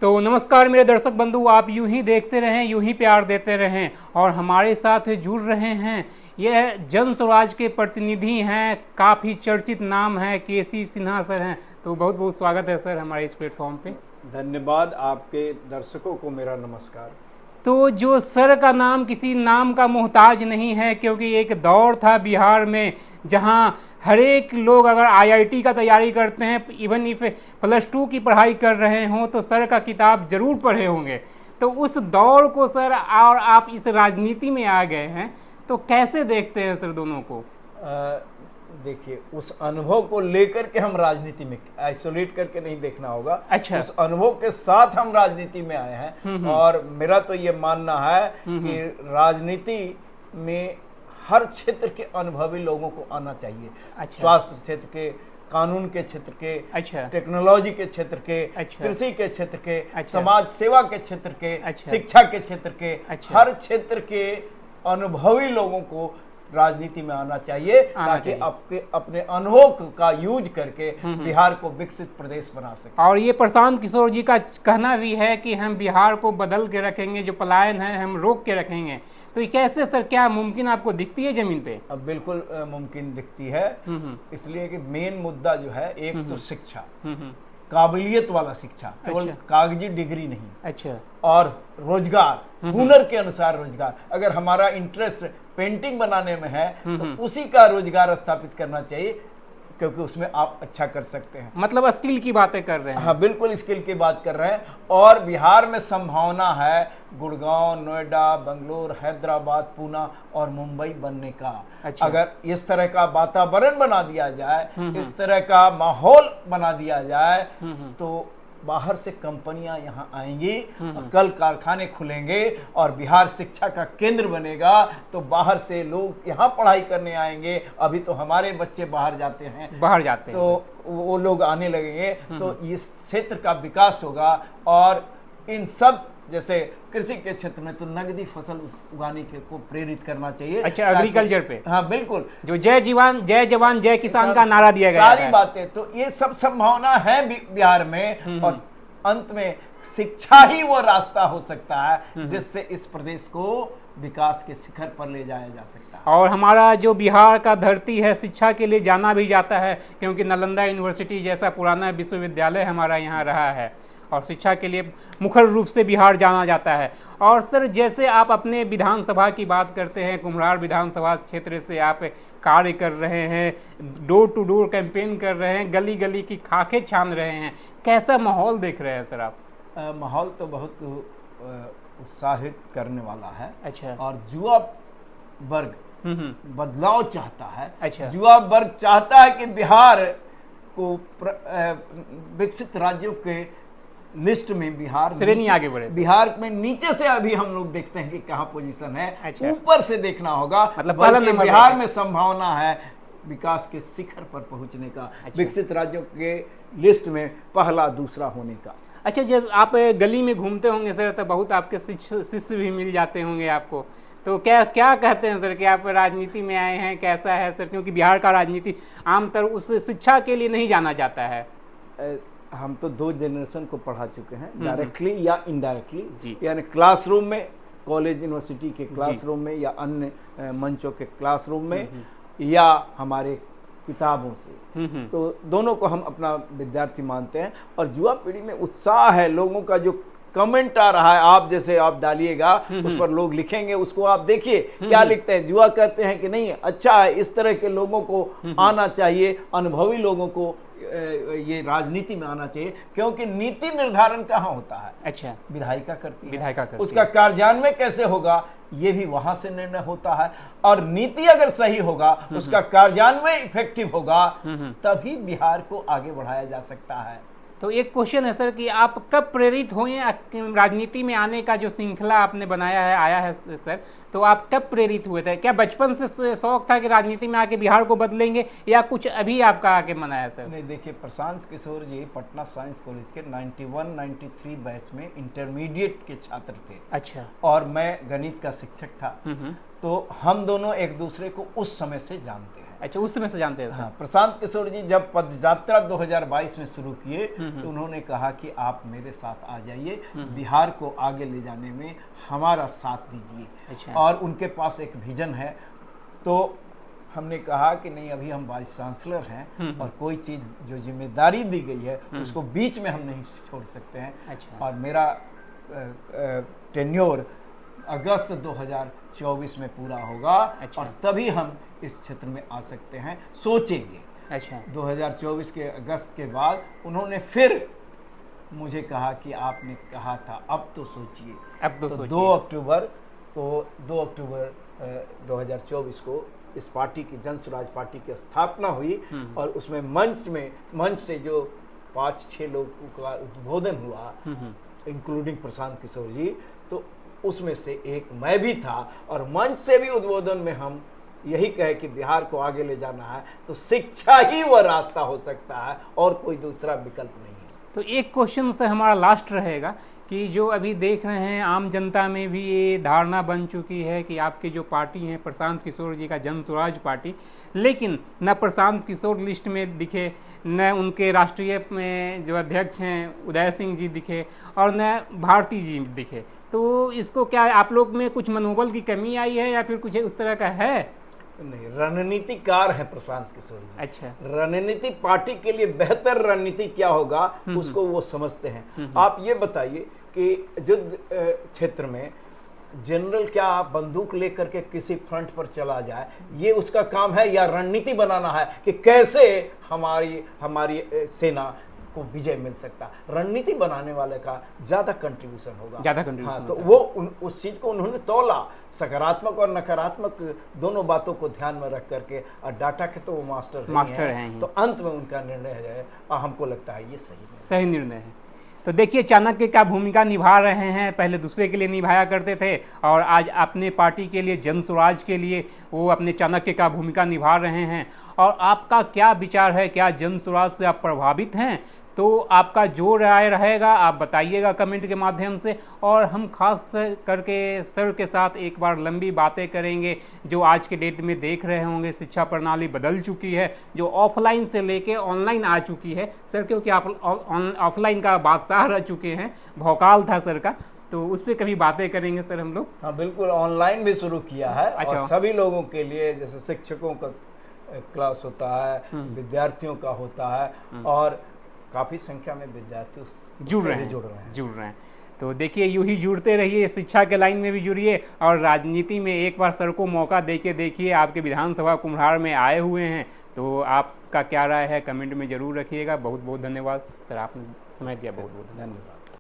तो नमस्कार मेरे दर्शक बंधु, आप यूं ही देखते रहें, यूं ही प्यार देते रहें और हमारे साथ जुड़ रहे हैं। यह जन स्वराज के प्रतिनिधि हैं, काफ़ी चर्चित नाम है, केसी सिन्हा सर हैं। तो बहुत बहुत स्वागत है सर हमारे इस प्लेटफॉर्म पे। धन्यवाद। आपके दर्शकों को मेरा नमस्कार। तो जो सर का नाम किसी नाम का मोहताज नहीं है, क्योंकि एक दौर था बिहार में जहां हर एक लोग अगर आईआईटी का तैयारी करते हैं, इवन इफ +2 की पढ़ाई कर रहे हों, तो सर का किताब जरूर पढ़े होंगे। तो उस दौर को सर, और आप इस राजनीति में आ गए हैं, तो कैसे देखते हैं सर दोनों को? देखिए, उस अनुभव को लेकर के हम राजनीति में आइसोलेट करके नहीं देखना होगा। अच्छा। उस अनुभव के साथ हम राजनीति में आए हैं और मेरा तो ये मानना है कि राजनीति में हर क्षेत्र के अनुभवी लोगों को आना चाहिए। अच्छा। स्वास्थ्य क्षेत्र के, कानून के क्षेत्र के, अच्छा। टेक्नोलॉजी के क्षेत्र के, अच्छा। कृषि के क्षेत्र के, अच्छा। समाज सेवा के क्षेत्र के, अच्छा। शिक्षा के क्षेत्र के, अच्छा। हर क्षेत्र के अनुभवी लोगों को राजनीति में आना चाहिए ताकि आपके अपने अनुभव का यूज करके बिहार को विकसित प्रदेश बना सके। और ये प्रशांत किशोर जी का कहना भी है कि हम बिहार को बदल के रखेंगे, जो पलायन है हम रोक के रखेंगे। तो ये कैसे सर, क्या मुमकिन आपको दिखती है जमीन पे? अब बिल्कुल मुमकिन दिखती है, इसलिए कि मेन मुद्दा जो है, एक तो शिक्षा, काबिलियत वाला शिक्षा, केवल कागजी डिग्री नहीं। अच्छा। और रोजगार, हुनर के अनुसार रोजगार। अगर हमारा इंटरेस्ट पेंटिंग बनाने में है तो उसी का रोजगार स्थापित करना चाहिए, क्योंकि उसमें आप अच्छा कर सकते हैं। मतलब स्किल की बातें कर रहे हैं? हाँ, बिल्कुल स्किल की बात कर रहे हैं। और बिहार में संभावना है गुड़गांव, नोएडा, बेंगलोर, हैदराबाद, पूना और मुंबई बनने का। अच्छा। अगर इस तरह का वातावरण बना दिया जाए, इस तरह का माहौल बना दिया जाए, तो बाहर से कंपनियां यहाँ आएंगी, कल कारखाने खुलेंगे और बिहार शिक्षा का केंद्र बनेगा। तो बाहर से लोग यहाँ पढ़ाई करने आएंगे। अभी तो हमारे बच्चे बाहर जाते हैं, तो वो लोग आने लगेंगे, तो इस क्षेत्र का विकास होगा। और इन सब, जैसे कृषि के क्षेत्र में तो नगदी फसल उगाने के को प्रेरित करना चाहिए। अच्छा, एग्रीकल्चर पे? हाँ बिल्कुल, जो जय जवान जय किसान का नारा दिया गया सारी बातें, तो ये सब संभावना है बिहार में। और अंत में शिक्षा ही वो रास्ता हो सकता है जिससे इस प्रदेश को विकास के शिखर पर ले जाया जा सकता है। और हमारा जो बिहार का धरती है, शिक्षा के लिए जाना भी जाता है, क्योंकि नालंदा यूनिवर्सिटी जैसा पुराना विश्वविद्यालय हमारा यहाँ रहा है और शिक्षा के लिए मुखर रूप से बिहार जाना जाता है। और सर, जैसे आप अपने विधानसभा की बात करते हैं, कुम्हरार विधानसभा क्षेत्र से आप कार्य कर रहे हैं, डोर टू डोर कैंपेन कर रहे हैं, गली गली की खाके छान रहे हैं, कैसा माहौल देख रहे हैं सर आप? माहौल तो बहुत उत्साहित करने वाला है। अच्छा। और युवा वर्ग बदलाव चाहता है। अच्छा। युवा वर्ग चाहता है कि बिहार को विकसित राज्यों के लिस्ट में बिहार श्रेणी आगे बढ़े। बिहार में नीचे से अभी हम लोग देखते हैं कि कहाँ पोजीशन है। अच्छा। ऊपर से देखना होगा, मतलब बिहार में संभावना है विकास के शिखर पर पहुंचने का। अच्छा। विकसित राज्यों के लिस्ट में पहला दूसरा होने का। अच्छा, जब आप गली में घूमते होंगे सर, तो बहुत आपके शिष्य भी मिल जाते होंगे आपको, तो क्या क्या कहते हैं सर कि आप राजनीति में आए हैं, कैसा है सर? क्योंकि बिहार का राजनीति आमतौर उस शिक्षा के लिए नहीं जाना जाता है। हम तो 2 जनरेशन को पढ़ा चुके हैं, डायरेक्टली या इनडायरेक्टली, यानी क्लासरूम में, कॉलेज यूनिवर्सिटी के क्लासरूम में, या अन्य मंचों के क्लासरूम में, या हमारे किताबों से। तो दोनों को हम अपना विद्यार्थी मानते हैं। और युवा पीढ़ी में उत्साह है, लोगों का जो कमेंट आ रहा है, आप जैसे आप डालिएगा, उस पर लोग लिखेंगे, उसको आप देखिए क्या लिखते हैं। युवा कहते हैं कि नहीं, अच्छा है, इस तरह के लोगों को आना चाहिए, अनुभवी लोगों को ये राजनीति में आना चाहिए, क्योंकि नीति निर्धारण कहाँ होता है? अच्छा। विधायिका करती है। विधायिका करती उसका कार्यान्वयन कैसे होगा, ये भी वहां से निर्णय होता है। और नीति अगर सही होगा, उसका कार्यान्वयन इफेक्टिव होगा, तभी बिहार को आगे बढ़ाया जा सकता है। तो एक क्वेश्चन है सर कि आप कब प्रेरित हुए राजनीति में आने का? जो श्रृंखला आपने बनाया है, आया है सर, तो आप कब प्रेरित हुए थे? क्या बचपन से शौक था कि राजनीति में आके बिहार को बदलेंगे, या कुछ अभी आपका आके मना है सर? नहीं, देखिए, प्रशांत किशोर जी पटना साइंस कॉलेज के 91-93 बैच में इंटरमीडिएट के छात्र थे। अच्छा। और मैं गणित का शिक्षक था। तो हम दोनों एक दूसरे को उस समय से जानते हैं। अच्छा, उस समय से जानते थे? हाँ, प्रशांत किशोर जी जब पदयात्रा 2022 में शुरू किए तो उन्होंने कहा कि आप मेरे साथ आ जाइए, बिहार को आगे ले जाने में हमारा साथ दीजिए। अच्छा। और उनके पास एक विजन है। तो हमने कहा कि नहीं, अभी हम वाइस चांसलर हैं और कोई चीज़ जो जिम्मेदारी दी गई है उसको बीच में हम नहीं छोड़ सकते हैं। अच्छा। और मेरा टेन्योर अगस्त 2024 में पूरा होगा। अच्छा। और तभी हम इस क्षेत्र में आ सकते हैं, सोचेंगे। अच्छा। 2024 के अगस्त के बाद उन्होंने फिर मुझे कहा कि आपने कहा था, अब तो सोचिए। अब तो तो सोचिए। 2 अक्टूबर 2024 को इस पार्टी की, जन स्वराज पार्टी की स्थापना हुई। और उसमें मंच से जो 5-6 लोगों का उद्बोधन हुआ, इंक्लूडिंग प्रशांत किशोर जी, तो उसमें से एक मैं भी था। और मंच से भी उद्बोधन में हम यही कहे कि बिहार को आगे ले जाना है तो शिक्षा ही वह रास्ता हो सकता है, और कोई दूसरा विकल्प नहीं है। तो एक क्वेश्चन से हमारा लास्ट रहेगा कि जो अभी देख रहे हैं आम जनता में भी ये धारणा बन चुकी है कि आपकी जो पार्टी है प्रशांत किशोर जी का जन स्वराज पार्टी, लेकिन न प्रशांत किशोर लिस्ट में दिखे, न उनके राष्ट्रीय में जो अध्यक्ष हैं उदय सिंह जी दिखे, और न भारती जी दिखे। तो इसको क्या आप लोग में कुछ मनोबल की कमी आई है या फिर कुछ उस तरह का है? नहीं, रणनीतिकार है प्रशांत किशोर जी। अच्छा। रणनीति, पार्टी के लिए बेहतर रणनीति क्या होगा उसको वो समझते हैं। आप ये बताइए कि युद्ध क्षेत्र में जनरल क्या बंदूक लेकर के किसी फ्रंट पर चला जाए, ये उसका काम है, या रणनीति बनाना है कि कैसे हमारी सेना को विजय मिल सकता? रणनीति बनाने वाले का ज्यादा कंट्रीब्यूशन होगा, ज्यादा कंट्रीब्यूशन। हाँ, तो वो उस चीज को उन्होंने तौला, सकारात्मक और नकारात्मक दोनों बातों को ध्यान में रख करके। और डाटा के तो वो मास्टर हैं, तो अंत में उनका निर्णय है, और हमको लगता है ये सही निर्णय है। तो देखिए चाणक्य क्या भूमिका निभा रहे हैं, पहले दूसरे के लिए निभाया करते थे और आज अपने पार्टी के लिए, जन स्वराज के लिए वो अपने चाणक्य का भूमिका निभा रहे हैं। और आपका क्या विचार है, क्या जन स्वराज से आप प्रभावित हैं? तो आपका जो राय रहेगा आप बताइएगा कमेंट के माध्यम से, और हम खास करके सर के साथ एक बार लंबी बातें करेंगे। जो आज के डेट में देख रहे होंगे शिक्षा प्रणाली बदल चुकी है, जो ऑफलाइन से लेके ऑनलाइन आ चुकी है सर, क्योंकि आप ऑफलाइन का बादशाह रह चुके हैं, भौकाल था सर का, तो उस पर कभी बातें करेंगे सर हम लोग। हाँ बिल्कुल, ऑनलाइन भी शुरू किया है। अच्छा। और सभी लोगों के लिए, जैसे शिक्षकों का क्लास होता है, विद्यार्थियों का होता है, और काफ़ी संख्या में विद्यार्थी जुड़ रहे हैं। तो देखिए यूं ही जुड़ते रहिए, शिक्षा के लाइन में भी जुड़िए, और राजनीति में एक बार सर को मौका दे के देखिए। आपके विधानसभा कुम्हार में आए हुए हैं, तो आपका क्या राय है कमेंट में ज़रूर रखिएगा। बहुत बहुत धन्यवाद सर, आपने समय दिया, बहुत बहुत धन्यवाद।